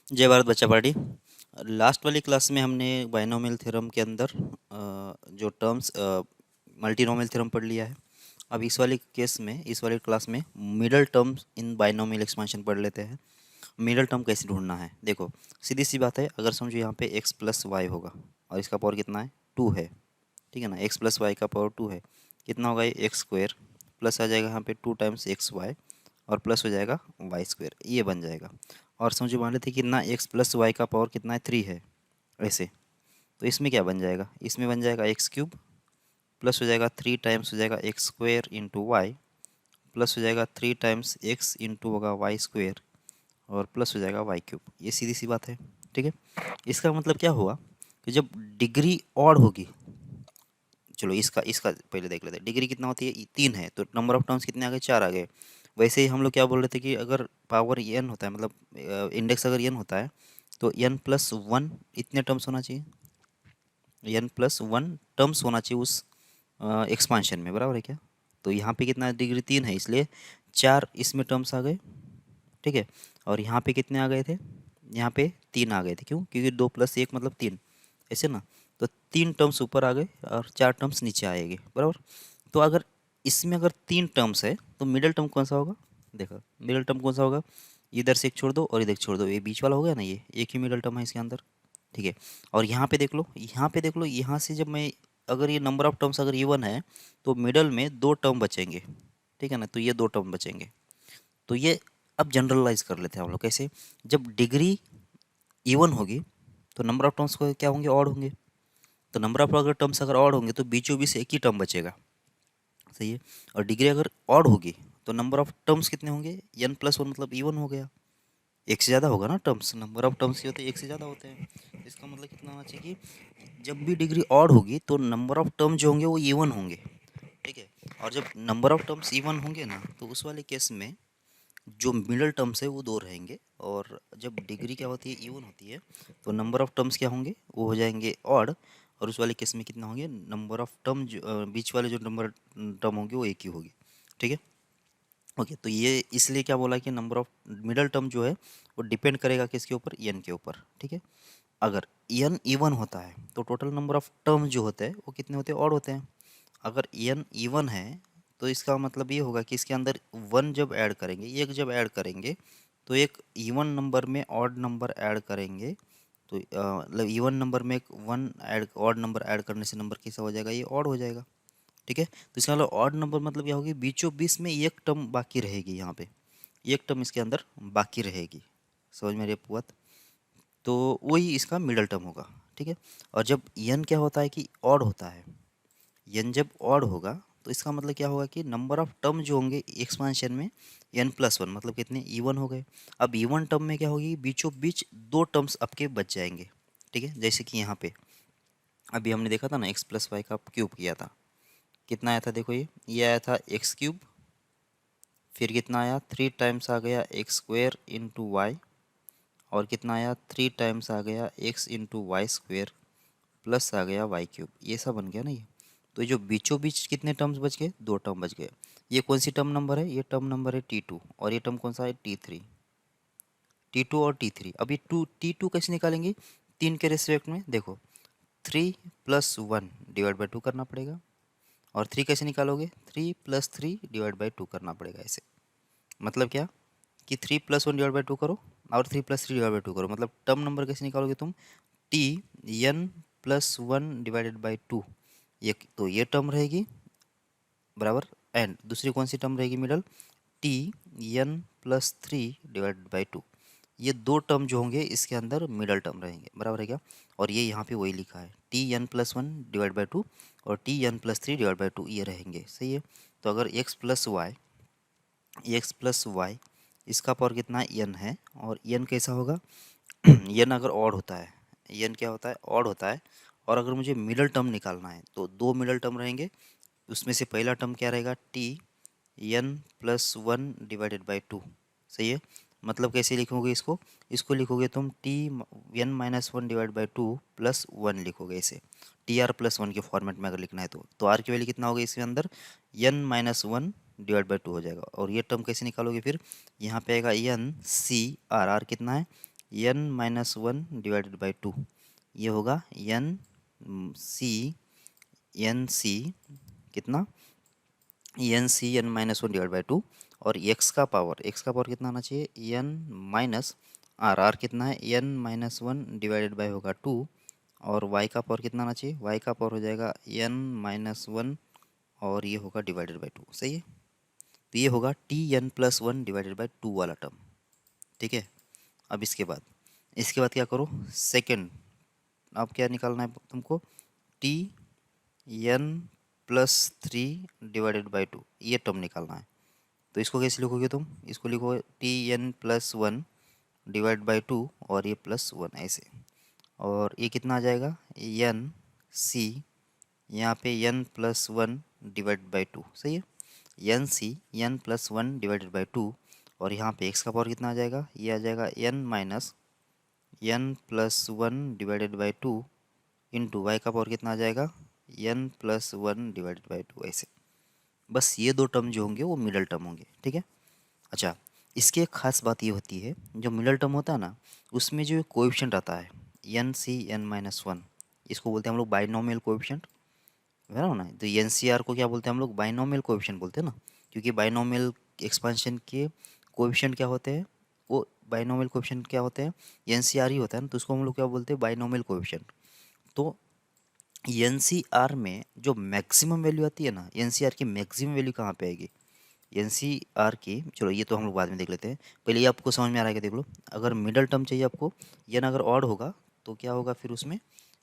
जय भारत बच्चा party. Last वाली क्लास में हमने बाइनोमियल थ्योरम के अंदर जो टर्म्स मल्टीनोमियल थ्योरम पढ़ लिया है। अब इस वाली केस में, इस वाली क्लास में middle terms in binomial expansion पढ़ लेते हैं। मिडल टर्म कैसे ढूंढना है, देखो सीधी सी बात है। अगर समझो यहाँ पे x प्लस वाई होगा और इसका पावर कितना है, 2 है, ठीक है ना। x प्लस वाई का पावर 2 है, कितना होगा ये एक्स स्क्वायर, प्लस आ जाएगा यहाँ पे 2 टाइम्स एक्स वाई और प्लस हो जाएगा वाई स्क्वायर, ये बन जाएगा। और समझो मान लेते कितना एक्स प्लस वाई का पावर कितना है, 3 है ऐसे। तो इसमें क्या बन जाएगा, इसमें बन जाएगा एक्स क्यूब प्लस हो जाएगा 3 टाइम्स हो जाएगा X square into Y plus हो जाएगा 3 टाइम्स एक्स इंटू होगा वाई स्क्वायर और प्लस हो जाएगा वाई क्यूब। ये सीधी सी बात है, ठीक है। इसका मतलब क्या हुआ कि जब डिग्री ऑड होगी, चलो इसका इसका पहले देख लेते हैं। डिग्री कितना होती है, 3 है, तो नंबर ऑफ टर्म्स कितने आ गए, 4 आ गए। वैसे ही हम लोग क्या बोल रहे थे कि अगर पावर n होता है, मतलब इंडेक्स अगर n होता है, तो n+1 इतने टर्म्स होना चाहिए, n+1 टर्म्स होना चाहिए उस एक्सपांशन में, बराबर है क्या। तो यहाँ पे कितना डिग्री 3 है, इसलिए 4 इसमें टर्म्स आ गए, ठीक है। और यहाँ पे कितने आ गए थे, यहाँ पे 3 आ गए थे, क्यों, क्योंकि 2+1 मतलब 3, ऐसे ना। तो 3 टर्म्स ऊपर आ गए और 4 टर्म्स नीचे आएंगे, बराबर। तो अगर इसमें अगर 3 टर्म्स है तो मिडिल टर्म कौन सा होगा, देखो मिडिल टर्म कौन सा होगा, इधर से एक छोड़ दो और इधर छोड़ दो, ये बीच वाला हो गया ना, ये एक ही मिडिल टर्म है इसके अंदर, ठीक है। और यहाँ पे देख लो, यहाँ पे देख लो, यहाँ से जब मैं, अगर ये नंबर ऑफ टर्म्स अगर इवन है तो मिडल में 2 टर्म बचेंगे, ठीक है ना। तो ये 2 टर्म बचेंगे। तो ये अब जनरलाइज कर लेते हैं हम लोग, कैसे, जब डिग्री इवन होगी तो नंबर ऑफ टर्म्स को क्या होंगे, ऑड होंगे। तो नंबर ऑफ अगर टर्म्स अगर ऑड होंगे तो बीचों बीच एक ही टर्म बचेगा, सही है। और डिग्री अगर ऑड होगी तो नंबर ऑफ टर्म्स कितने होंगे, n+1 मतलब इवन हो गया, एक से ज़्यादा होगा ना टर्म्स, नंबर ऑफ टर्म्स ये होते हैं एक से ज़्यादा होते हैं। इसका मतलब कितना होना चाहिए कि जब भी डिग्री ऑड होगी तो नंबर ऑफ टर्म जो होंगे वो इवन होंगे, ठीक है। और जब नंबर ऑफ टर्म्स इवन होंगे ना, तो उस वाले केस में जो मिडल टर्म्स है वो 2 रहेंगे। और जब डिग्री क्या होती है, इवन होती है, तो नंबर ऑफ टर्म्स क्या होंगे, वो हो जाएंगे ऑड। और उस वाले केस में कितना होंगे, नंबर ऑफ टर्म जो बीच वाले जो नंबर टर्म होंगे वो एक ही होगी, ठीक है। ओके, तो ये इसलिए क्या बोला कि नंबर ऑफ मिडल टर्म जो है वो डिपेंड करेगा किसके ऊपर, एन के ऊपर, ठीक है। अगर एन इवन होता है तो टोटल नंबर ऑफ टर्म जो होते हैं वो कितने होते हैं, ऑड होते हैं। अगर एन इवन है तो इसका मतलब ये होगा कि इसके अंदर 1 जब ऐड करेंगे, एक जब ऐड करेंगे, तो एक इवन नंबर में ऑड नंबर ऐड करेंगे, तो मतलब इवन नंबर में एक 1 ऐड, ऑड नंबर ऐड करने से नंबर कैसा हो जाएगा, ये ऑड हो जाएगा, ठीक है। तो इसका मतलब ऑड नंबर मतलब क्या होगी, बीचों बीच में एक टर्म बाकी रहेगी, यहाँ पे एक टर्म इसके अंदर बाकी रहेगी, समझ में आ रही है आपको बात। तो वही इसका मिडल टर्म होगा, ठीक है। और जब एन क्या होता है कि ऑड होता है, एन जब ऑड होगा तो इसका मतलब क्या होगा कि नंबर ऑफ टर्म जो होंगे एक्सपांशन में n+1 मतलब कितने, इवन हो गए। अब इवन टर्म में क्या होगी, बीचों बीच 2 टर्म्स आपके बच जाएंगे, ठीक है। जैसे कि यहाँ पे अभी हमने देखा था ना, x+y का क्यूब किया था, कितना आया था, देखो ये आया था एक्स क्यूब, फिर कितना आया, 3 टाइम्स आ गया एक्स स्क्वायर इंटू वाई, और कितना आया, 3 टाइम्स आ गया X into Y square plus आ गया वाई क्यूब, ये सब बन गया ना ये। तो जो बीचों बीच कितने टर्म्स बच गए, 2 टर्म बच गए। ये कौन सी टर्म नंबर है, ये टर्म नंबर है T2, और ये टर्म कौन सा है, T3। T2 और T3, अभी T2 कैसे निकालेंगे, 3 के रेस्पेक्ट में देखो, 3+1 डिवाइड बाई 2 करना पड़ेगा। और 3 कैसे निकालोगे, 3+3 डिवाइड बाई 2 करना पड़ेगा ऐसे। मतलब क्या कि 3+1 डिवाइड बाई 2 करो और 3+3 डिवाइड बाई 2 करो, मतलब टर्म नंबर कैसे निकालोगे तुम, n+1 डिवाइडेड बाई 2, ये तो ये टर्म रहेगी, बराबर। एंड दूसरी कौन सी टर्म रहेगी मिडल, n+3 डिवाइडेड बाई 2, ये 2 टर्म जो होंगे इसके अंदर मिडल टर्म रहेंगे, बराबर है क्या। और ये यहाँ पे वही लिखा है, n+1 डिवाइड बाई 2 और n+3 डिवाइड बाई 2 ये रहेंगे, सही है। तो अगर x+y इसका पावर कितना n है, और n कैसा होगा n अगर ऑड होता है, n क्या होता है, ऑड होता है। और अगर मुझे मिडल टर्म निकालना है तो 2 मिडल टर्म रहेंगे, उसमें से पहला टर्म क्या रहेगा, n+1 डिवाइडेड बाई 2, सही है। मतलब कैसे लिखोगे इसको, इसको लिखोगे तुम n-1 डिवाइड बाई 2 प्लस 1 लिखोगे ऐसे, TR+1 के फॉर्मेट में अगर लिखना है तो R की वैल्यू कितना होगा इसके अंदर, n-1 डिवाइड बाई 2 हो जाएगा। और ये टर्म कैसे निकालोगे फिर, यहाँ पे आएगा n C R, R कितना है, n minus one divided by two, ये होगा एन सी कितना, N C N minus one divide by two, और एक्स का पावर कितना आना चाहिए, एन माइनस आर कितना है, N minus one divided by होगा टू, और वाई का पावर कितना आना चाहिए, वाई का पावर हो जाएगा एन माइनस वन, और ये होगा डिवाइडेड बाई टू, सही है। तो ये होगा T N plus one divided by two वाला टर्म, ठीक है। अब इसके बाद क्या करो, सेकंड, अब क्या निकालना है तुमको, T N plus three divided by two, ये टर्म निकालना है। तो इसको कैसे लिखोगे तुम, इसको लिखो T N plus one divide by two, और ये प्लस वन ऐसे, और ये कितना आ जाएगा, एन सी, यहाँ पे N plus one divide by two, सही है, N C N plus one divided by two, और यहाँ पे एक्स का पावर कितना आ जाएगा, ये आ जाएगा N minus N plus one divided by two, into Y का पावर कितना आ जाएगा, N plus one divided by two ऐसे। बस ये दो टर्म जो होंगे वो मिडल टर्म होंगे, ठीक है। अच्छा, इसकी एक खास बात ये होती है, जो मिडल टर्म होता है ना, उसमें जो कोएफिशिएंट आता है N C N minus one, इसको बोलते हैं हम लोग बाइनोमियल कोएफिशिएंट, है ना। तो एन सी आर को क्या बोलते हैं हम लोग, बाइनोमियल कोएफिशिएंट बोलते हैं ना, क्योंकि बाइनोमियल एक्सपेंशन के कोएफिशिएंट क्या होते हैं, वो बाइनोमियल कोएफिशिएंट क्या होते हैं, एन सी आर ही होता है ना, तो उसको हम लोग क्या बोलते हैं, बाइनोमियल कोएफिशिएंट। तो एनसीआर में जो मैक्सिमम वैल्यू आती है ना, एनसीआर की मैक्सिमम वैल्यू कहाँ पे आएगी, एनसीआर की, चलो ये तो हम लोग बाद में देख लेते हैं, पहले ये आपको समझ में आ रहा है कि देख लो, अगर मिडल टर्म चाहिए आपको, एन अगर ऑड होगा तो क्या होगा फिर उसमें,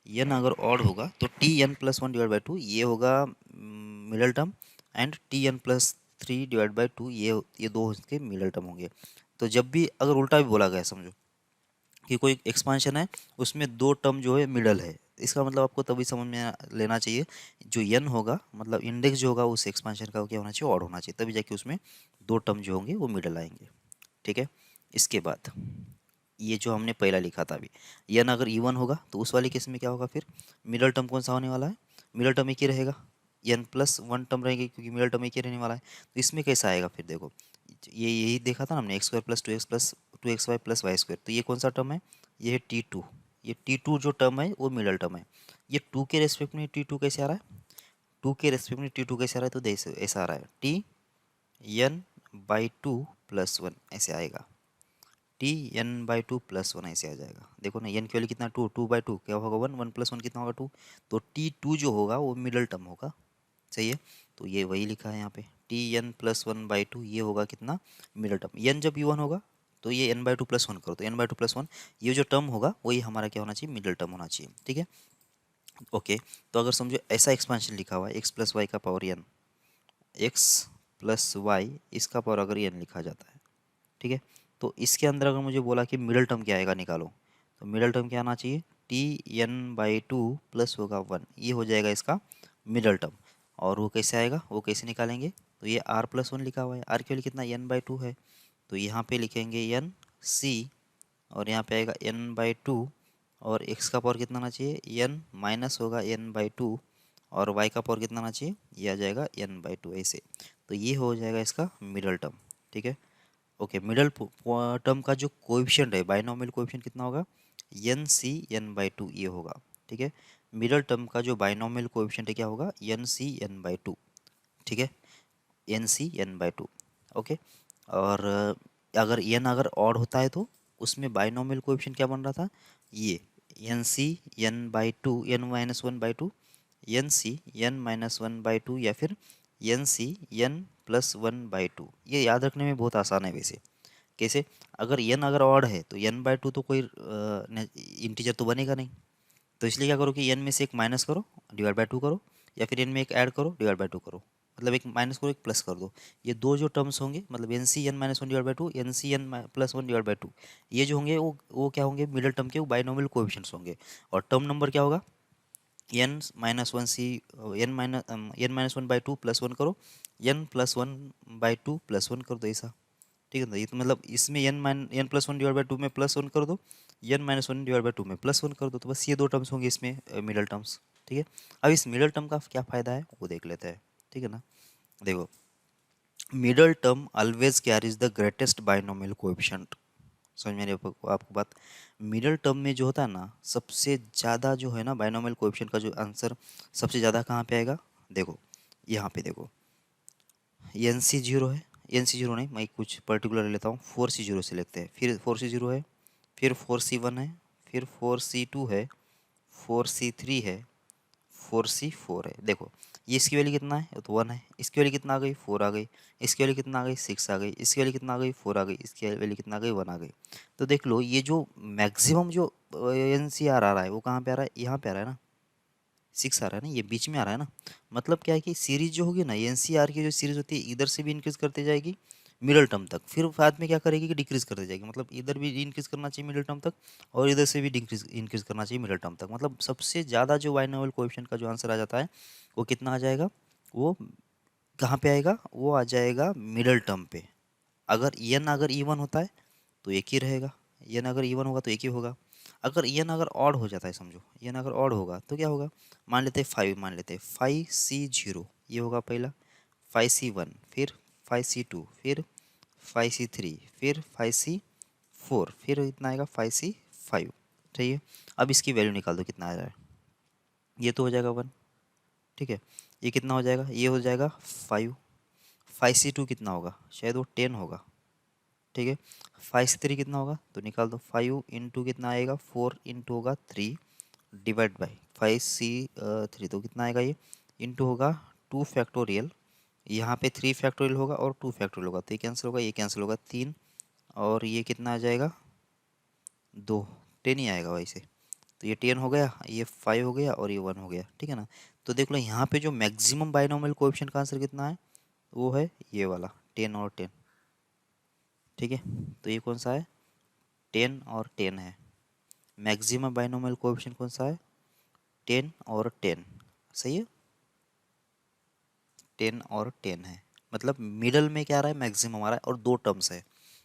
एन अगर ऑड होगा तो T N plus one divide by two, ये होगा middle term, and T N plus three divide by two, ये दो उसके मिडल टर्म होंगे। तो जब भी अगर उल्टा भी बोला गया, समझो कि कोई एक्सपांशन है, उसमें दो टर्म जो है मिडल है, इसका मतलब आपको तभी समझ में लेना चाहिए, जो एन होगा मतलब इंडेक्स जो होगा उस एक्सपांशन का क्या होना चाहिए, ऑड होना चाहिए, तभी जाके उसमें दो टर्म जो होंगे वो मिडल आएंगे, ठीक है। इसके बाद ये जो हमने पहला लिखा था अभी, एन अगर इवन होगा तो उस वाले केस में क्या होगा फिर, मिडल टर्म कौन सा होने वाला है, मिडल टर्म एक ही रहेगा, एन प्लस वन टर्म रहेगी, क्योंकि मिडल टर्म एक ही रहने वाला है। तो इसमें कैसा आएगा फिर देखो, ये यही देखा था ना हमने, X square plus two X Y plus Y square, तो ये कौन सा टर्म है, ये है टी टू, ये टी टू जो टर्म है वो मिडल टर्म है। ये टू के रेस्पेक्ट में टी टू कैसे आ रहा है, टू के रेस्पेक्ट में टी टू कैसे आ रहा है, तो जैसे ऐसा आ रहा है, T N by two plus one ऐसे आएगा, T N by two plus one ऐसे आ जाएगा। देखो ना, एन की वैल्यू कितना, टू, टू बाई टू क्या होगा, वन, वन प्लस वन कितना होगा, टू, तो टी टू जो होगा वो मिडल टर्म होगा, सही है। तो ये वही लिखा है यहाँ पे, T N plus one by two, ये होगा कितना, मिडल टर्म। एन जब वन होगा तो ये N by two plus one करो, तो N by two plus one, ये जो टर्म होगा वही हमारा क्या होना चाहिए, मिडल टर्म होना चाहिए, ठीक है। ओके, तो अगर समझो ऐसा एक्सपांशन लिखा हुआ है, एक्स प्लस वाई का power N, X plus Y इसका पावर अगर एन लिखा जाता है, ठीक है। तो इसके अंदर अगर मुझे बोला कि मिडल टर्म क्या आएगा निकालो, तो मिडल टर्म क्या आना चाहिए, T N by two plus होगा वन, ये हो जाएगा इसका मिडल टर्म। और वो कैसे आएगा, वो कैसे निकालेंगे, तो ये आर प्लस वन लिखा हुआ है, आर के लिए कितना, एन बाई टू है, तो यहाँ पे लिखेंगे एन सी, और यहाँ पे आएगा एन बाई टू, और एक्स का पावर कितना आना चाहिए, एन माइनस होगा एन बाई टू, और वाई का पावर कितना आना चाहिए, ये आ जाएगा एन बाई टू ऐसे। तो ये हो जाएगा इसका मिडल टर्म, ठीक है। ओके, मिडल टर्म का जो कोएफिशिएंट है, बाइनोमियल कोएफिशिएंट कितना होगा, N C N by two ये होगा, ठीक है। मिडल टर्म का जो बाइनोमियल कोएफिशिएंट है क्या होगा, N C N by two, ठीक है, N C N by two, okay. और अगर ऑड होता है तो उसमें बाइनोमियल कोएफिशिएंट क्या बन रहा था, ये N C N by two, N minus one by two, N C N minus one by two, या फिर N C N plus one by two. ये याद रखने में बहुत आसान है वैसे, कैसे, अगर ऑड है तो एन बाई टू तो कोई इंटीजर तो बनेगा नहीं, तो इसलिए क्या करो कि एन में से एक माइनस करो, डिवाइड बाई टू करो, या फिर एन में एक ऐड करो, डिवाइड बाई टू करो, मतलब एक माइनस करो एक प्लस कर दो। ये दो जो टर्म्स होंगे, मतलब N C N minus one divide by two, N C N plus one divide by two, ये जो होंगे वो क्या होंगे, मिडिल टर्म के वो बाइनोमियल कोएफिशिएंट्स होंगे। और टर्म नंबर क्या होगा, N minus one C, N minus one by two plus one करो, N plus one by two plus one कर दो ऐसा, ठीक है ना। ये तो मतलब इसमें N plus one divide by two में प्लस वन कर दो, N minus one divide by two में प्लस वन कर दो, तो बस ये दो टर्म्स होंगे इसमें मिडल टर्म्स, ठीक है। अब इस मिडल टर्म का क्या फ़ायदा है वो देख लेते हैं, ठीक है ना। देखो, middle term always carries the greatest binomial coefficient, समझ में आ रही है आपको बात। मिडल टर्म में जो होता है ना, सबसे ज़्यादा जो है ना बाइनोमियल कोएफिशिएंट का जो आंसर सबसे ज़्यादा कहाँ पे आएगा, देखो यहाँ पे देखो, एन सी जीरो है, एन सी जीरो नहीं, मैं कुछ पर्टिकुलर लेता हूँ, 4C0 से लेते हैं, फिर 4C0 है, फिर 4C1 है, फिर 4C2 है, 4C3 है, 4C4 है। देखो ये इसकी वैल्यू कितना है, तो 1 है, इसकी वैल्यू कितना आ गई, 4 आ गई, इसकी वैल्यू कितना आ गई, 6 आ गई, इसकी वैल्यू कितना आ गई, 4 आ गई, इसकी वैल्यू कितना आ गई, 1 आ गई। तो देख लो ये जो मैक्सिमम जो एन सी आर आ रहा है वो कहाँ पे आ रहा है, यहाँ पे आ रहा है ना, 6 आ रहा है ना, ये बीच में आ रहा है ना। मतलब क्या है कि सीरीज जो होगी ना, एनसीआर की जो सीरीज होती है इधर से भी इंक्रीज करते जाएगी मिडल टर्म तक, फिर बाद में क्या करेगी कि डिक्रीज करते जाएगी, मतलब इधर भी इंक्रीज करना चाहिए मिडल टर्म तक और इधर से भी डिक्रीज इंक्रीज करना चाहिए मिडल टर्म तक। मतलब सबसे ज़्यादा जो बाइनोमियल कोएफिशिएंट का जो आंसर आ जाता है वो कितना आ जाएगा, वो कहाँ पे आएगा, वो आ जाएगा मिडल टर्म पे। अगर एन अगर इवन होता है तो एक ही रहेगा, एन अगर इवन होगा तो एक ही होगा। अगर एन अगर ऑड हो जाता है, समझो एन अगर ऑड होगा तो क्या होगा, मान लेते हैं 5, मान लेते हैं 5C0, ये होगा पहला, 5C1, फिर 5C2, फिर 5C3, फिर 5C4, फिर इतना आएगा 5C5। ठीक है, अब इसकी वैल्यू निकाल दो कितना आ रहा है, ये तो हो जाएगा 1। ठीक है, ये कितना हो जाएगा, ये हो जाएगा 5, 5C2 कितना होगा, शायद वो 10 होगा। ठीक है, 5C3 कितना होगा, तो निकाल दो, 5 इंटू कितना आएगा, 4 इंटू होगा 3 डिवाइड बाई 5C3, तो कितना आएगा ये, इंटू होगा 2 फैक्टोरियल, यहाँ पे 3 फैक्टोरियल होगा और 2 फैक्टोरियल होगा, तो ये कैंसिल होगा, ये कैंसिल होगा, 3 और ये कितना आ जाएगा 2, 10 ही आएगा वैसे। तो ये 10 हो गया, ये 5 हो गया और ये 1 हो गया। ठीक है ना, तो देख लो यहाँ पे जो मैक्सिमम बाइनोमियल कोएफिशिएंट का आंसर कितना है, वो है ये वाला 10 और 10। ठीक है, तो ये कौन सा है, 10 और 10 है। मैक्सिमम बाइनोमियल कोएफिशिएंट कौन सा है, 10 और 10, सही है, 10 और 10 है। मतलब मिडल में क्या आ रहा है, मैक्सिमम आ रहा है और दो टर्म्स है।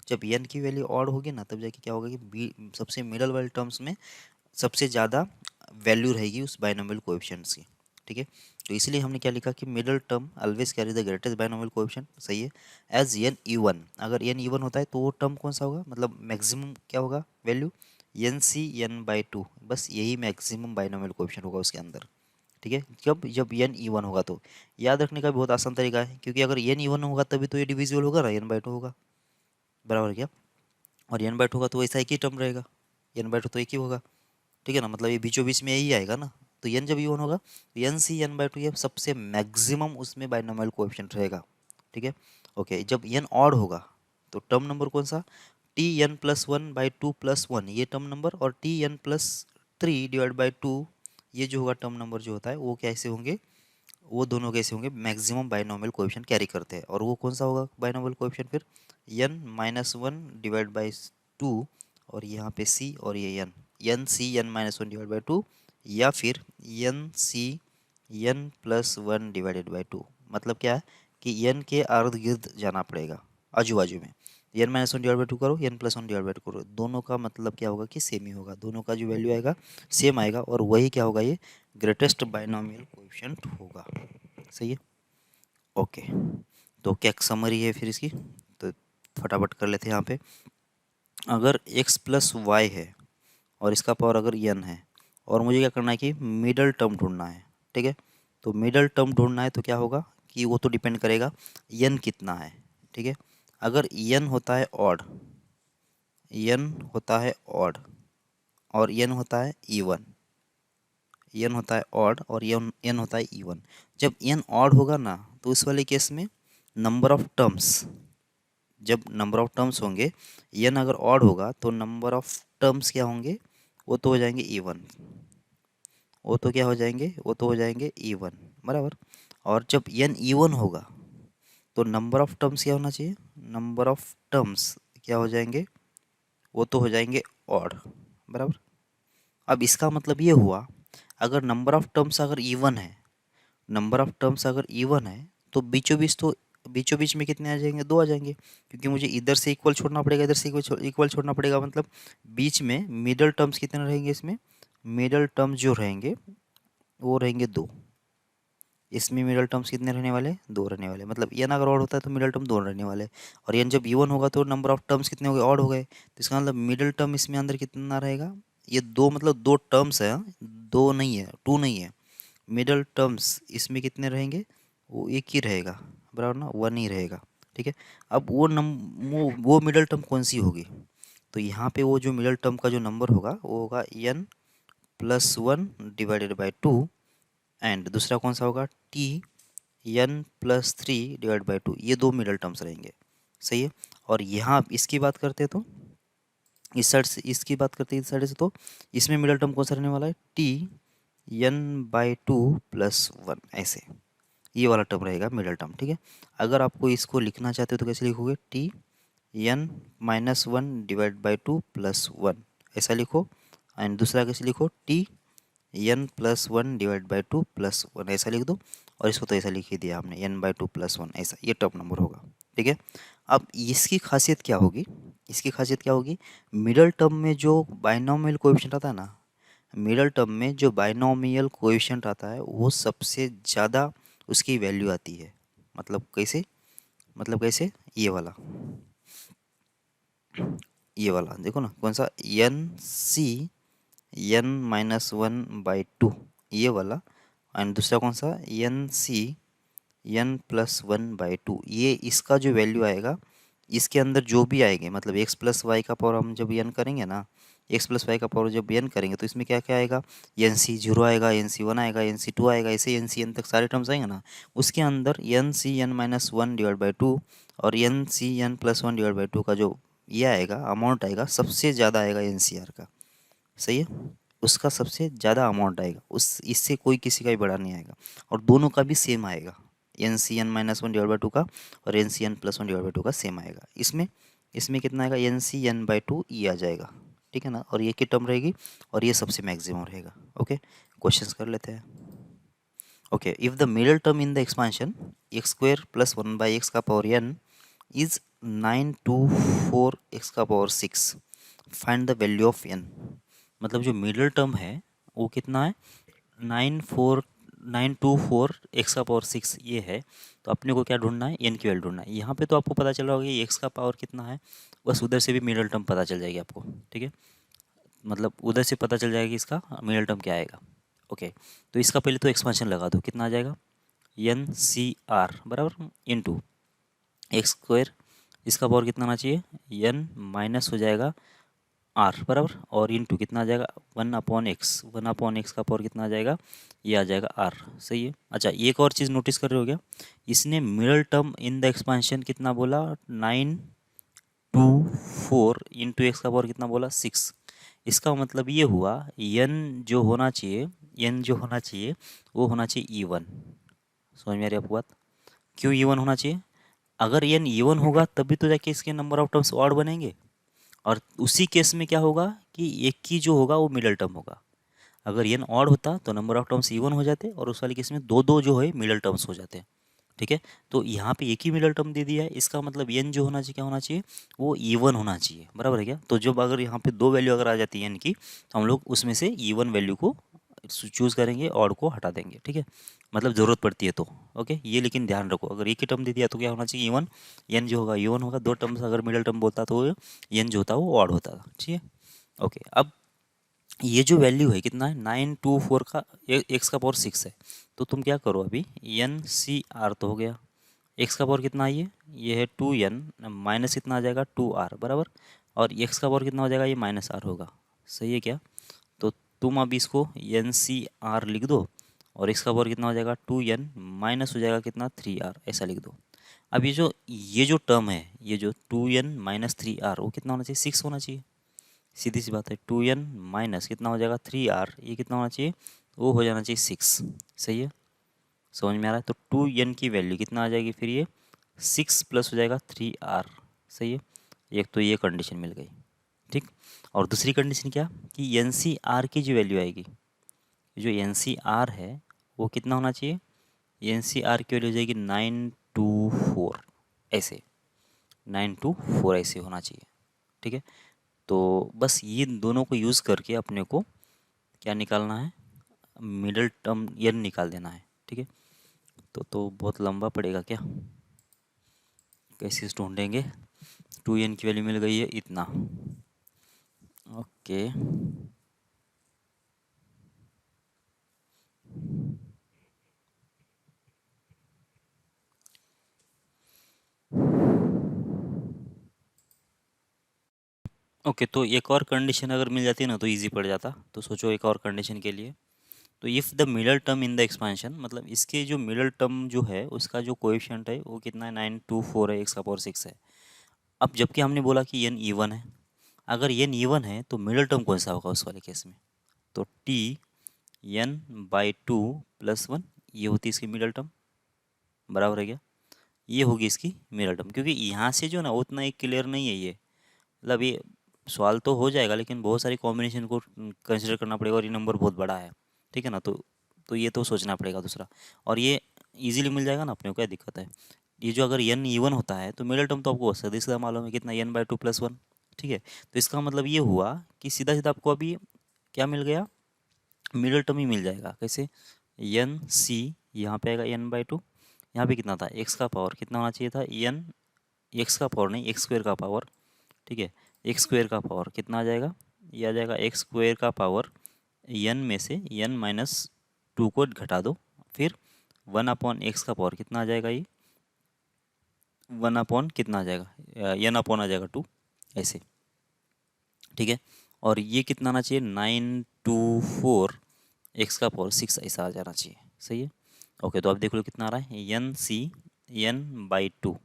जब एन की वैल्यू ऑड होगी ना तब जाके क्या होगा कि सबसे मिडल वाले टर्म्स में सबसे ज़्यादा वैल्यू रहेगी उस बाइनोमियल कोएफिशिएंट्स की। ठीक है, तो इसलिए हमने क्या लिखा कि middle term always carry the greatest binomial coefficient, सही है, एज एन इवन। अगर एन इवन होता है तो वो टर्म कौन सा होगा, मतलब मैक्सिमम क्या होगा वैल्यू, NC n/2, बस यही मैक्सिमम बाइनोमियल कोएफिशिएंट होगा उसके अंदर। ठीक है, जब एन इवन होगा तो याद रखने का भी बहुत आसान तरीका है, क्योंकि अगर एन इवन होगा तभी तो ये डिविजिबल होगा ना, n/2 होगा, बराबर क्या, और n/2 होगा तो वैसा एक ही टर्म रहेगा, n/2 तो एक ही होगा। ठीक है ना, मतलब ये बीचों बीच में यही आएगा ना, तो एन जब इवन होगा तो NC n/2 ये सबसे मैक्सिमम उसमें बाइनोमियल कोएफिशिएंट रहेगा। ठीक है, ओके, जब एन ऑड होगा तो टर्म नंबर कौन सा, Tn+1/2+1 ये टर्म नंबर, और Tn+3/2 ये जो होगा टर्म नंबर जो होता है वो कैसे होंगे, वो दोनों कैसे होंगे, मैक्सिमम बाइनोमियल कोएफिशिएंट कैरी करते हैं। और वो कौन सा होगा बाइनोमियल कोएफिशिएंट फिर, n-1/2 और यहाँ पे c और ये NC n-1/2 या फिर NC n+1/2। मतलब क्या है कि n के अर्ध गिर्द जाना पड़ेगा, आजू बाजू में, n-1/2 करो, n+1/2 करो, दोनों का मतलब क्या होगा कि सेम ही होगा, दोनों का जो वैल्यू आएगा सेम आएगा, और वही क्या होगा, ये ग्रेटेस्ट बाइनोमियल कोएफिशिएंट होगा। सही है, ओके, तो क्या समरी है फिर इसकी, तो फटाफट कर लेते हैं यहाँ पे। अगर x+y है और इसका पावर अगर n है, और मुझे क्या करना है कि मिडल टर्म ढूंढना है। ठीक है, तो मिडल टर्म ढूंढना है तो क्या होगा कि वो तो डिपेंड करेगा n कितना है। ठीक है, अगर n होता है ऑड, n होता है ऑड और n होता है इवन, n होता है ऑड और n होता है इवन, जब n ऑड होगा ना तो उस वाले केस में नंबर ऑफ टर्म्स, जब नंबर ऑफ टर्म्स होंगे, n अगर ऑड होगा तो नंबर ऑफ टर्म्स क्या होंगे, वो तो हो जाएंगे इवन, वो तो क्या हो जाएंगे, वो तो हो जाएंगे इवन, बराबर। और जब n इवन होगा तो नंबर ऑफ टर्म्स क्या होना चाहिए, नंबर ऑफ टर्म्स क्या हो जाएंगे, वो तो हो जाएंगे ऑड, बराबर। अब इसका मतलब ये हुआ, अगर नंबर ऑफ टर्म्स अगर इवन है, नंबर ऑफ टर्म्स अगर इवन है तो बीचों बीच तो, बीचों बीच में कितने आ जाएंगे, दो आ जाएंगे, क्योंकि मुझे इधर से इक्वल छोड़ना पड़ेगा, इधर से इक्वल छोड़ना पड़ेगा, मतलब बीच में मिडल टर्म्स कितने रहेंगे इसमें, मिडल टर्म्स जो रहेंगे वो रहेंगे दो, इसमें मिडल टर्म्स कितने रहने वाले, 2 रहने वाले। मतलब n अगर ऑड होता है तो मिडल टर्म 2 रहने वाले, और n जब इवन होगा तो नंबर ऑफ टर्म्स कितने हो गए, ऑड हो गए। तो इसका मतलब मिडल टर्म इसमें अंदर कितना रहेगा, ये 2, मतलब 2 टर्म्स है, 2 नहीं है, 2 नहीं है। मिडल टर्म्स इसमें कितने रहेंगे, वो एक ही रहेगा, बराबर ना, 1 ही रहेगा। ठीक है। अब वो मिडल टर्म कौन सी होगी, तो यहाँ पे वो जो मिडल टर्म का जो नंबर होगा वो होगा n+1 डिवाइडेड बाई 2, एंड दूसरा कौन सा होगा, n+3 डिवाइड बाई 2। ये 2 मिडल टर्म्स रहेंगे। सही है। और यहाँ आप इसकी बात करते हैं तो इस साइड से, इसकी बात करते हैं इस साइड से, तो इसमें मिडल टर्म कौन सा रहने वाला है, n/2 + 1, ऐसे ये वाला टर्म रहेगा मिडल टर्म। ठीक है। अगर आपको इसको लिखना चाहते हो तो कैसे लिखोगे, n-1 डिवाइड बाई 2 + 1, ऐसा लिखो। एंड दूसरा कैसे लिखो, n+1 डिवाइड बाई 2 + 1, ऐसा लिख दो। और इसको तो ऐसा लिख ही दिया हमने, n/2 + 1, ऐसा ये टर्म नंबर होगा। ठीक है। अब इसकी खासियत क्या होगी, इसकी खासियत क्या होगी, मिडल टर्म में जो बाइनोमियल कोएफिशिएंट आता है ना, मिडल टर्म में जो बाइनोमियल कोएफिशिएंट आता है वो सबसे ज़्यादा उसकी वैल्यू आती है। मतलब कैसे, मतलब कैसे, ये वाला देखो ना, कौन सा, n+1/2, ये वाला। एंड दूसरा कौन सा, n+1/2, ये इसका जो वैल्यू आएगा, इसके अंदर जो भी आएंगे, मतलब x+y का पावर हम जब n करेंगे ना, x+y का पावर जब n करेंगे तो इसमें क्या क्या आएगा, nc0 आएगा, nc1 आएगा, nc2 आएगा, ऐसे ncn तक सारे टर्म्स आएंगे ना। उसके अंदर ncn-1 डिवाइड बाई 2 और ncn+1/2 का जो ये आएगा, अमाउंट आएगा, सबसे ज़्यादा आएगा NCR का। सही है। उसका सबसे ज़्यादा अमाउंट आएगा, उस इससे कोई किसी का भी बड़ा नहीं आएगा। और दोनों का भी सेम आएगा, NCn-1 डिवाइड बाई 2 का और NCn+1 डिवाइड बाई 2 का सेम आएगा। इसमें इसमें कितना आएगा, NCn/2 ये आ जाएगा। ठीक है ना। और ये की टर्म रहेगी, और ये सबसे मैक्सिमम रहेगा। ओके, क्वेश्चंस कर लेते हैं। Okay, if the middle term in the expansion x² + 1/x का पावर n इज 924 x का power 6, find the value of n। मतलब जो मिडल टर्म है वो कितना है, 924 ये है। तो अपने को क्या ढूंढना है, n की वैल्यू ढूंढना है। यहाँ पे तो आपको पता चल रहा होगा कि x का पावर कितना है, बस उधर से भी मिडल टर्म पता चल जाएगी आपको। ठीक है। मतलब उधर से पता चल जाएगा कि इसका मिडल टर्म क्या आएगा। ओके, तो इसका पहले तो एक्सपांशन लगा दो, कितना आ जाएगा, NCR बराबर इनटू x², इसका पावर कितना आना चाहिए, n माइनस हो जाएगा r बराबर, और इनटू कितना आ जाएगा, 1/x का पावर कितना आ जाएगा, ये आ जाएगा r। सही है। अच्छा, एक और चीज़ नोटिस कर रहे हो क्या, इसने middle term in the expansion कितना बोला, 924 इंटू एक्स का पावर कितना बोला, 6। इसका मतलब ये हुआ n जो होना चाहिए, वो होना चाहिए E1। समझ में आ रही है आपको बात, क्यों E1 होना चाहिए, अगर n E1 होगा तभी तो जाके इसके नंबर ऑफ टर्म्स ऑड बनेंगे। और उसी केस में क्या होगा कि एक की जो होगा वो मिडल टर्म होगा। अगर n ऑड होता तो नंबर ऑफ टर्म्स E1 हो जाते, और उस वाले केस में दो दो जो है मिडल टर्म्स हो जाते हैं। ठीक है। तो यहाँ पे एक ही मिडल टर्म दे दिया है, इसका मतलब n जो होना चाहिए क्या होना चाहिए, वो E1 होना चाहिए। बराबर है क्या। तो जब अगर यहाँ पे दो वैल्यू अगर आ जाती है n की, तो हम लोग उसमें से E1 वैल्यू को चूज़ करेंगे, ऑड को हटा देंगे। ठीक है। मतलब ज़रूरत पड़ती है तो। ओके, ये लेकिन ध्यान रखो, अगर एक ही टर्म दे दिया तो क्या होना चाहिए, E1, n जो होगा E1 होगा। दो टर्म्स अगर मिडल टर्म बोलता तो n जो होता वो ऑड होता था। ठीक है। ओके, अब ये जो वैल्यू है कितना है, 924 का एक्स का पावर 6 है। तो तुम क्या करो, अभी NCR तो हो गया, एक्स का पावर कितना है, ये है 2n, माइनस कितना आ जाएगा 2r बराबर, और एक्स का पावर कितना हो जाएगा, ये -r होगा। सही है क्या। तो तुम अब इसको NCR लिख दो, और एक्स का पावर कितना हो जाएगा 2n, माइनस हो जाएगा कितना 3r, ऐसा लिख दो। अब ये जो टर्म है, ये जो 2n - 3r, वो कितना होना चाहिए, 6 होना चाहिए। सीधी सी बात है, 2n माइनस कितना हो जाएगा 3r, ये कितना होना चाहिए, वो हो जाना चाहिए 6। सही है। समझ में आ रहा है। तो 2n की वैल्यू कितना आ जाएगी फिर, ये 6 प्लस हो जाएगा 3r। सही है। एक तो ये कंडीशन मिल गई। ठीक। और दूसरी कंडीशन क्या, कि NCR की जो वैल्यू आएगी, जो NCR है वो कितना होना चाहिए, NCR की वैल्यू हो जाएगी 924, ऐसे 924 ऐसे होना चाहिए। ठीक है। तो बस ये दोनों को यूज़ करके अपने को क्या निकालना है, मिडल टर्म n निकाल देना है। ठीक है। तो बहुत लंबा पड़ेगा क्या, कैसे ढूंढेंगे। 2n की वैल्यू मिल गई है इतना। ओके, ओके, तो एक और कंडीशन अगर मिल जाती ना तो इजी पड़ जाता। तो सोचो एक और कंडीशन के लिए। तो if the middle term in the expansion, मतलब इसके जो मिडल टर्म जो है उसका जो कोएफिशिएंट है वो कितना है, 924 है, एक्स का पावर 6 है। अब जबकि हमने बोला कि एन इवन है, अगर एन इवन है तो मिडल टर्म कौन सा होगा उस वाले केस में। तो T N by two plus one, ये होती है इसकी मिडल टर्म, बराबर है क्या। ये होगी इसकी मिडल टर्म, क्योंकि यहाँ से जो ना उतना एक क्लियर नहीं है ये, मतलब ये सवाल तो हो जाएगा लेकिन बहुत सारी कॉम्बिनेशन को कंसिडर करना पड़ेगा और ये नंबर बहुत बड़ा है, ठीक है ना। तो ये तो सोचना पड़ेगा दूसरा। और ये इजीली मिल जाएगा ना अपने को, क्या दिक्कत है। ये जो अगर एन इवन होता है तो मिडल टर्म तो आपको सीधा सीधा मालूम है कितना, N by two plus one, ठीक है। तो इसका मतलब ये हुआ कि सीधा सीधा आपको अभी क्या मिल गया, मिडल टर्म ही मिल जाएगा। कैसे, एन सी यहाँ पे आएगा एन बाई टू, यहाँ पे कितना था, एक्स का पावर कितना होना चाहिए था, एन, एक्स का पावर नहीं, एक्स स्क्वेयर का पावर, ठीक है। एक्स स्क्वेयर का पावर कितना आ जाएगा, ये आ जाएगा एक्स स्क्वेयर का पावर एन में से एन माइनस टू को घटा दो, फिर वन अपॉन एक्स का पावर कितना आ जाएगा, ये वन अपॉन कितना आ जाएगा, एन अपॉन आ जाएगा टू, ऐसे, ठीक है। और ये कितना आना चाहिए, 924 एक्स का पावर 6, ऐसा आ जाना चाहिए, सही है। ओके, तो अब देख लो कितना आ रहा है, N C N by two,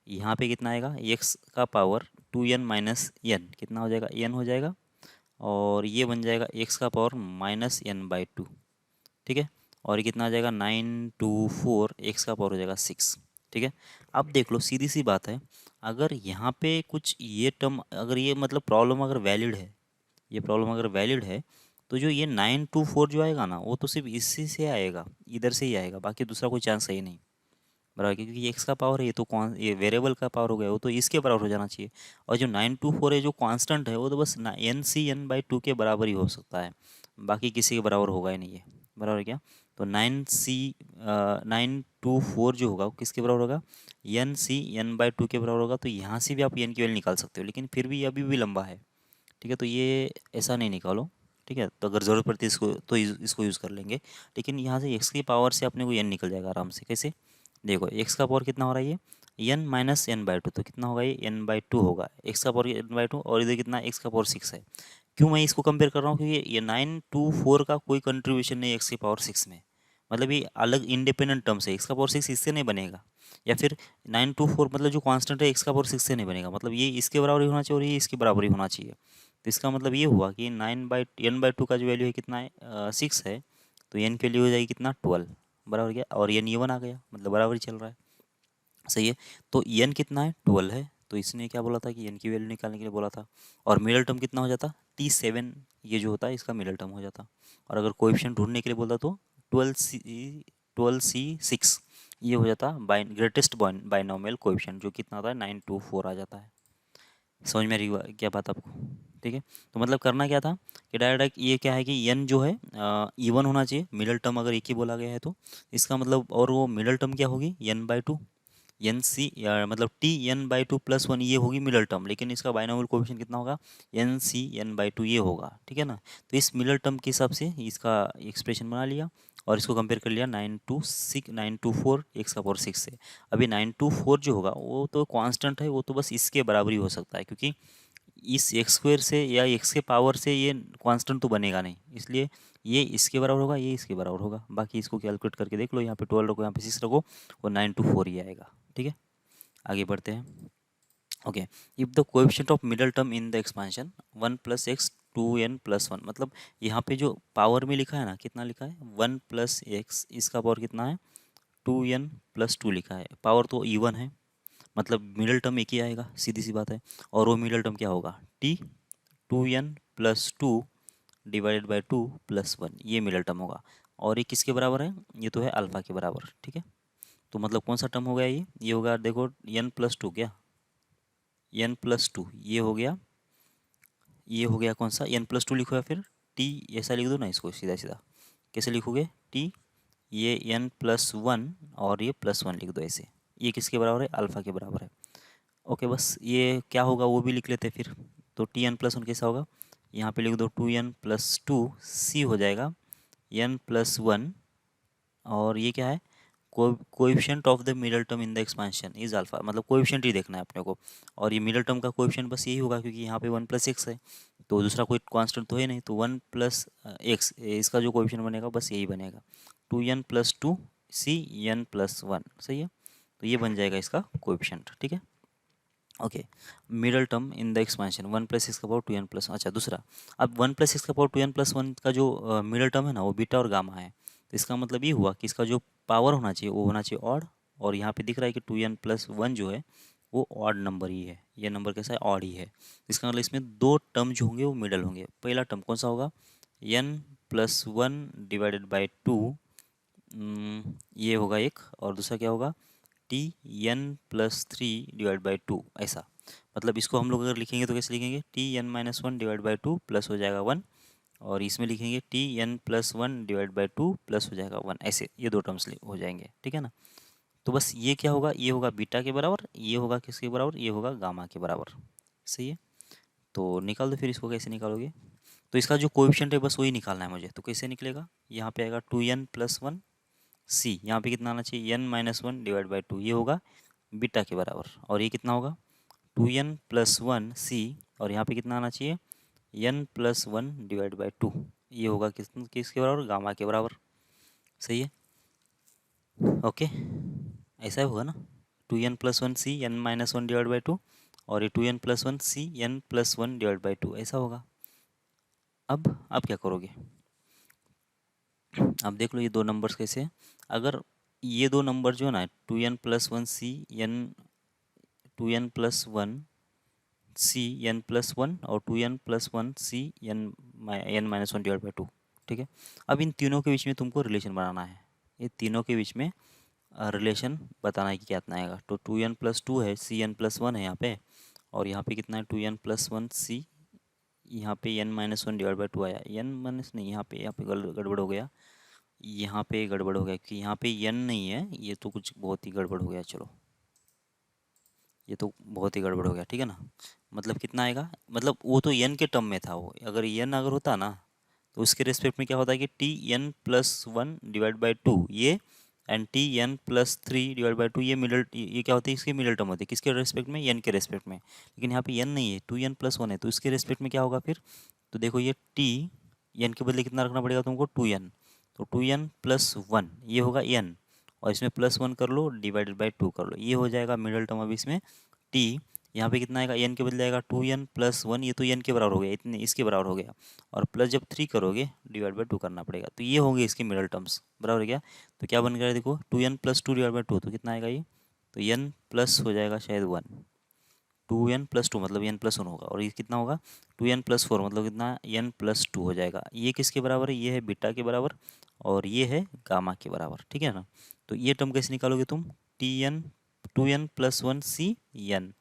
यहाँ पे कितना आएगा, एक्स का पावर 2n माइनस एन कितना हो जाएगा, एन हो जाएगा, और ये बन जाएगा एक्स का power minus N by two, ठीक है। और ये कितना आ जाएगा, 924 एक्स का पावर हो जाएगा 6, ठीक है। अब देख लो सीधी सी बात है, अगर यहाँ पे कुछ ये टर्म, अगर ये मतलब प्रॉब्लम अगर वैलिड है, ये प्रॉब्लम अगर वैलिड है, तो जो ये 924 जो आएगा ना वो तो सिर्फ इसी से आएगा, इधर से ही आएगा, बाकी दूसरा कोई चांस है ही नहीं, बराबर। क्योंकि ये एक्स का पावर है, ये तो कौन, ये वेरिएबल का पावर हो गया, वो तो इसके बराबर हो जाना चाहिए। और जो 924 है जो कांस्टेंट है वो तो बस N C N by two के बराबर ही हो सकता है, बाकी किसी के बराबर होगा ही नहीं है, बराबर है क्या। तो 924 जो होगा वो किसके बराबर होगा, N C N by two के बराबर होगा। तो यहाँ से भी आप एन की वैल्यू निकाल सकते हो, लेकिन फिर भी ये अभी भी लंबा है, ठीक है। तो ये ऐसा नहीं निकालो, ठीक है। तो अगर ज़रूरत पड़ती है इसको तो इसको यूज़ कर लेंगे, लेकिन यहाँ से एक्स की पावर से अपने को एन निकल जाएगा आराम से। कैसे, देखो एक्स का पावर कितना हो रहा है, ये N minus N by two, तो कितना होगा, ये एन बाई टू होगा, एक्स का पावर एन बाई टू, और इधर कितना, एक्स का पावर 6 है। क्यों मैं इसको कंपेयर कर रहा हूँ, क्योंकि ये 924 का कोई कंट्रीब्यूशन नहीं है एक्स की पावर 6 में, मतलब ये अलग इंडिपेंडेंट टर्म्स है, एक्स का पावर 6 इससे नहीं बनेगा, या फिर 924 मतलब जो कांस्टेंट है एक्स का पावर 6 से नहीं बनेगा, मतलब ये इसके बराबर ही होना चाहिए और ये इसके बराबर ही होना चाहिए। तो इसका मतलब ये हुआ कि nine by N by two का जो वैल्यू है कितना है, 6 है, तो एन की वैल्यू हो जाएगी कितना, 12, बराबर गया, और एन इवन आ गया, मतलब बराबर ही चल रहा है, सही है। तो एन कितना है, 12 है, तो इसने क्या बोला था कि एन की वैल्यू निकालने के लिए बोला था। और मिडल टर्म कितना हो जाता, T7, ये जो होता है इसका मिडल टर्म हो जाता। और अगर कोएफिशिएंट ढूंढने के लिए बोलता तो 12C6 ये हो जाता ग्रेटेस्ट बाइनोमियल कोएफिशिएंट, जो कितना आता है, 924 आ जाता है। समझ में आ रही क्या बात आपको, ठीक है। तो मतलब करना क्या था कि डायरेक्ट ये क्या है कि एन जो है इवन होना चाहिए, मिडल टर्म अगर एक ही बोला गया है तो इसका मतलब, और वो मिडल टर्म क्या होगी, N by two, N C मतलब T N by two plus one, ये होगी मिडल टर्म, लेकिन इसका बाइनोमियल कोएफिशिएंट कितना होगा, N C N by two ये होगा, ठीक है ना। तो इस मिडल टर्म के हिसाब से इसका एक्सप्रेशन बना लिया और इसको कंपेयर कर लिया 924 एक्स का पावर 6 से। अभी 924 जो होगा वो तो कांस्टेंट है, वो तो बस इसके बराबर ही हो सकता है, क्योंकि इस एक्स स्क्वेयर से या एक्स के पावर से ये कांस्टेंट तो बनेगा नहीं, इसलिए ये इसके बराबर होगा, ये इसके बराबर होगा। बाकी इसको कैलकुलेट करके देख लो, यहाँ पे 12 रखो, यहाँ पे 6 रखो, वो 924 ही आएगा, ठीक है। आगे बढ़ते हैं। Okay, if the coefficient of middle term in the expansion 1 plus x 2n plus one, मतलब यहाँ पे जो पावर में लिखा है ना, कितना लिखा है, 1 प्लस एक्स, इसका पावर कितना है, 2n प्लस टू लिखा है, पावर तो इवन है, मतलब मिडल टर्म एक ही आएगा, सीधी सी बात है। और वो मिडल टर्म क्या होगा, T 2n plus two divided by two plus one, ये मिडल टर्म होगा। और ये किसके बराबर है, ये तो है अल्फा के बराबर, ठीक है। तो मतलब कौन सा टर्म हो गया, ये होगा, देखो n प्लस टू, क्या n प्लस टू ये हो गया, ये हो गया कौन सा, n प्लस टू लिखो, या फिर टी ऐसा लिख दो ना इसको सीधा सीधा, कैसे लिखोगे, टी ये n+1 और ये +1 लिख दो ऐसे। ये किसके बराबर है? अल्फ़ा के बराबर है। ओके, बस ये क्या होगा वो भी लिख लेते हैं फिर। तो Tn+1 कैसा होगा? यहाँ पे लिख दो 2n+2 c हो जाएगा n+1, और ये क्या है? Coefficient of the middle term in the expansion is alpha, मतलब कोएफिशिएंट ही देखना है अपने को। और ये मिडल टर्म का कोएफिशिएंट बस यही होगा, क्योंकि यहाँ पे 1+x है, तो दूसरा कोई कांस्टेंट तो है नहीं, तो 1+x इसका जो कोएफिशिएंट बनेगा बस यही बनेगा 2n+2 c n+1। सही है, तो ये बन जाएगा इसका कोएफिशिएंट। ठीक है, okay. Middle term in the expansion 1+x का पावर 2n+, अच्छा दूसरा, अब 1+x का पावर 2n+1 का जो मिडल टर्म है ना, वो बीटा और गामा है। तो इसका मतलब ये हुआ कि इसका जो पावर होना चाहिए वो होना चाहिए ऑड, और यहाँ पे दिख रहा है कि 2n+1 जो है वो ऑड नंबर ही है। ये नंबर कैसा है? ऑड ही है। इसका मतलब इसमें दो टर्म जो होंगे वो मिडल होंगे। पहला टर्म कौन सा होगा? n+1 डिवाइडेड बाई 2, ये होगा एक, और दूसरा क्या होगा? Tn+3 डिवाइड बाई 2, ऐसा। मतलब इसको हम लोग अगर लिखेंगे तो कैसे लिखेंगे? Tn-1 डिवाइड बाई 2 प्लस हो जाएगा 1, और इसमें लिखेंगे Tn+1 डिवाइड बाई 2 प्लस हो जाएगा 1, ऐसे ये दो टर्म्स हो जाएंगे। ठीक है ना? तो बस ये क्या होगा? ये होगा बीटा के बराबर, ये होगा किसके बराबर? ये होगा गामा के बराबर। सही है, तो निकाल दो फिर इसको। कैसे निकालोगे? तो इसका जो कोएफिशिएंट है बस वही निकालना है मुझे। तो कैसे निकलेगा? यहाँ पे आएगा 2n+1 c, यहाँ पे कितना आना चाहिए? n-1 डिवाइड बाई 2, ये होगा बीटा के बराबर। और ये कितना होगा? 2n+1 c, और यहाँ पे कितना आना चाहिए? n+1 डिवाइड बाई 2, ये होगा किसके बराबर? गामा के बराबर। सही है, ओके, ऐसा होगा ना। 2n+1 c n-1 divide by 2, और ये 2n+1 c n+1 divide by 2, ऐसा होगा। अब आप क्या करोगे? अब देख लो ये दो नंबर्स कैसे हैं। अगर ये दो नंबर जो है ना 2n+1 c n 2n+1 c n+1 और 2n+1 c n-1 divide by 2। ठीक है, अब इन तीनों के बीच में तुमको रिलेशन बनाना है। ये तीनों के बीच में रिलेशन बताना है कि कितना आएगा। तो 2n+2 है, c n+1 है यहाँ पे, और यहाँ पे कितना है? 2n+1 c, यहाँ पे n-1 डिवाइड बाई 2 आया। n माइनस नहीं, यहाँ पे गड़बड़ हो गया, यहाँ पे गड़बड़ हो गया, क्योंकि यहाँ पे n नहीं है, ये तो कुछ बहुत ही गड़बड़ हो गया। चलो, ये तो बहुत ही गड़बड़ हो गया। ठीक है ना? मतलब कितना आएगा? मतलब वो तो n के टर्म में था, वो अगर n अगर होता ना तो उसके रेस्पेक्ट में क्या होता है कि Tn+1 डिवाइड बाई 2 ये, एंड Tn+3 डिवाइड बाई 2 ये मिडल, ये क्या होती है? इसके मिडल टर्म होती है। किसके रेस्पेक्ट में? n के रेस्पेक्ट में। लेकिन यहाँ पे n नहीं है, 2n+1 है, तो इसके रेस्पेक्ट में क्या होगा फिर? तो देखो ये n के बदले कितना रखना पड़ेगा तुमको? 2n, तो 2n+1 ये होगा n, और इसमें +1 कर लो डिवाइडेड बाई 2 कर लो, ये हो जाएगा मिडल टर्म। अब इसमें t यहाँ पे कितना आएगा? n के बदले आएगा 2n+1, ये तो n के बराबर हो गया, इतने इसके बराबर हो गया, और प्लस जब 3 करोगे डिवाइड बाई 2 करना पड़ेगा, तो ये होंगे इसके मिडल टर्म्स। बराबर है क्या? तो क्या बन गया देखो, 2n+2 डिवाइड बाई 2, तो कितना आएगा ये? तो n प्लस हो जाएगा शायद 1, 2n+2 मतलब n+1 होगा, और ये कितना होगा? 2n+4 मतलब कितना? n+2 हो जाएगा। ये किसके बराबर है? ये है बीटा के बराबर, और ये है गामा के बराबर। ठीक है ना? तो ये टर्म कैसे निकालोगे तुम? Tn 2n+1 c n,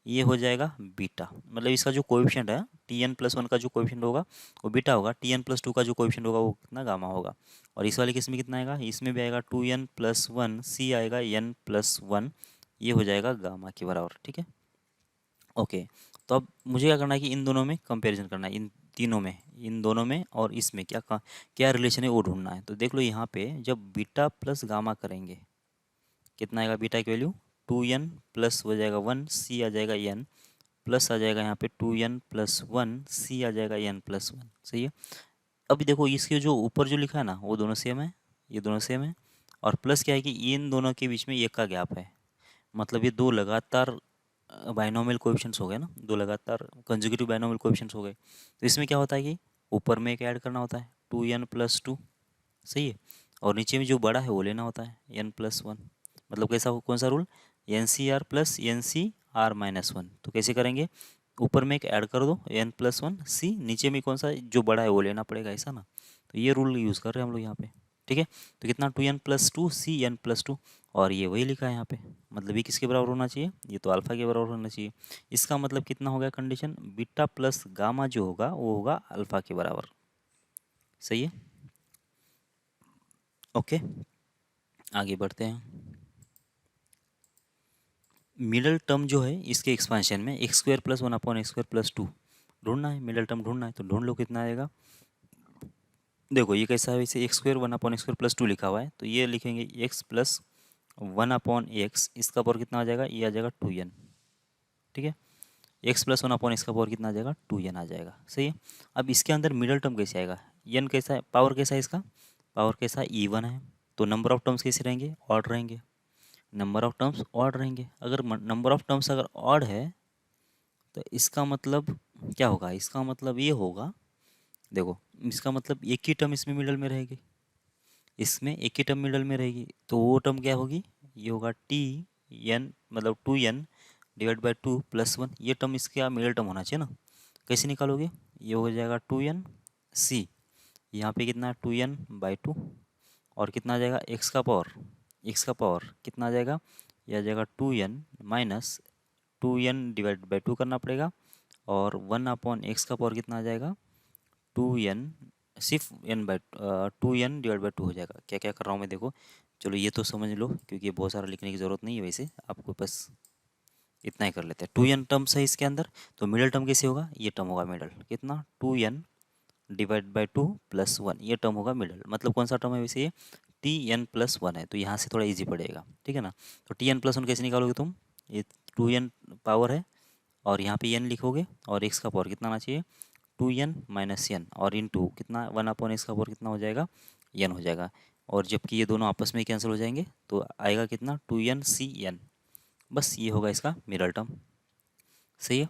ये हो जाएगा बीटा। मतलब इसका जो कोएफिशिएंट है Tn+1 का जो कोएफिशिएंट होगा वो बीटा होगा, Tn+2 का जो कोएफिशिएंट होगा वो कितना? गामा होगा। और इस वाले केस में कितना आएगा? इसमें भी आएगा 2n+1 c आएगा n+1, ये हो जाएगा गामा के बराबर। ठीक है, ओके। तो अब मुझे क्या करना है कि इन दोनों में कंपैरिजन करना है, इन तीनों में, इन दोनों में और इसमें क्या रिलेशन है वो ढूंढना है। तो देख लो यहाँ पे जब बीटा प्लस गामा करेंगे कितना आएगा? बीटा की वैल्यू 2n प्लस हो जाएगा 1 c आ जाएगा n, प्लस आ जाएगा यहाँ पे 2n+1 c आ जाएगा n+1। सही है, अभी देखो इसके जो ऊपर जो लिखा है ना वो दोनों सेम है, ये दोनों सेम है, और प्लस क्या है कि इन दोनों के बीच में एक का गैप है। मतलब ये दो लगातार बाइनोमियल कोएफिशिएंट्स हो गए ना, दो लगातार कंसेक्यूटिव बाइनोमियल कोएफिशिएंट्स हो गए। तो इसमें क्या होता है कि ऊपर में एक ऐड करना होता है 2n+2, सही है, और नीचे में जो बड़ा है वो लेना होता है n+1। मतलब कैसा कौन सा रूल? NCR plus NCR-1। तो कैसे करेंगे? ऊपर में एक ऐड कर दो n+1 c, नीचे में कौन सा जो बड़ा है वो लेना पड़ेगा, ऐसा ना। तो ये रूल यूज़ कर रहे हैं हम लोग यहाँ पे। ठीक है, तो कितना? 2n+2 c n+2, और ये वही लिखा है यहाँ पे। मतलब ये किसके बराबर होना चाहिए? ये तो अल्फा के बराबर होना चाहिए। इसका मतलब कितना हो गया कंडीशन? बीटा प्लस गामा जो होगा वो होगा अल्फा के बराबर। सही है, ओके। आगे बढ़ते हैं। मिडल टर्म जो है इसके एक्सपांशन में x square plus one upon x square plus to ढूंढना है, मिडल टर्म ढूंढना है, तो ढूंढ लो कितना आएगा। देखो ये कैसा है, वैसे x square one upon x square plus to लिखा हुआ है, तो ये लिखेंगे x plus one upon x, इसका पावर कितना आ जाएगा, ये आ जाएगा टू एन। ठीक है, X plus one upon X का पावर कितना आ जाएगा, टू एन आ जाएगा। सही है। अब इसके अंदर मिडल टर्म कैसे आएगा, एन कैसा है, पावर कैसा है इसका, पावर कैसा है, इवन है, तो नंबर ऑफ टर्म्स कैसे रहेंगे, ऑड रहेंगे। नंबर ऑफ टर्म्स ऑड रहेंगे, अगर नंबर ऑफ टर्म्स अगर ऑड है तो इसका मतलब क्या होगा, इसका मतलब ये होगा, देखो इसका मतलब एक ही टर्म इसमें मिडल में रहेगी, इसमें एक ही टर्म मिडल में रहेगी, तो वो टर्म क्या होगी, ये होगा टी एन, मतलब two N divide by two plus one, ये टर्म इसका मिडल टर्म होना चाहिए ना। कैसे निकालोगे, ये हो जाएगा टू एन सी, यहाँ पे कितना टू एन बाई टू, और कितना आ जाएगा एक्स का पावर कितना आ जाएगा, यह आ जाएगा two N minus two N divide by two करना पड़ेगा, और वन अपॉन एक्स का पावर कितना आ जाएगा, टू एन, सिर्फ N by two N divide by two हो जाएगा। क्या क्या कर रहा हूँ मैं, देखो चलो ये तो समझ लो, क्योंकि ये बहुत सारा लिखने की ज़रूरत नहीं है, वैसे आपको बस इतना ही कर लेते हैं। टू एन टर्म्स है इसके अंदर, तो मिडल टर्म कैसे होगा, ये टर्म होगा मिडल, कितना two N divide by two plus one, ये टर्म होगा मिडल। मतलब कौन सा टर्म है वैसे, ये टी एन प्लस वन है, तो यहाँ से थोड़ा इजी पड़ेगा, ठीक है ना। तो टी एन प्लस वन कैसे निकालोगे तुम, ये टू एन पावर है, और यहाँ पे एन लिखोगे, और एक्स का पावर कितना आना चाहिए, टू एन माइनस एन, और इन टू कितना वन अपॉन एक्स का पावर कितना हो जाएगा, एन हो जाएगा। और जबकि ये दोनों आपस में कैंसिल हो जाएंगे, तो आएगा कितना टू एन सी एन, बस ये होगा इसका मिडल टर्म। सही है।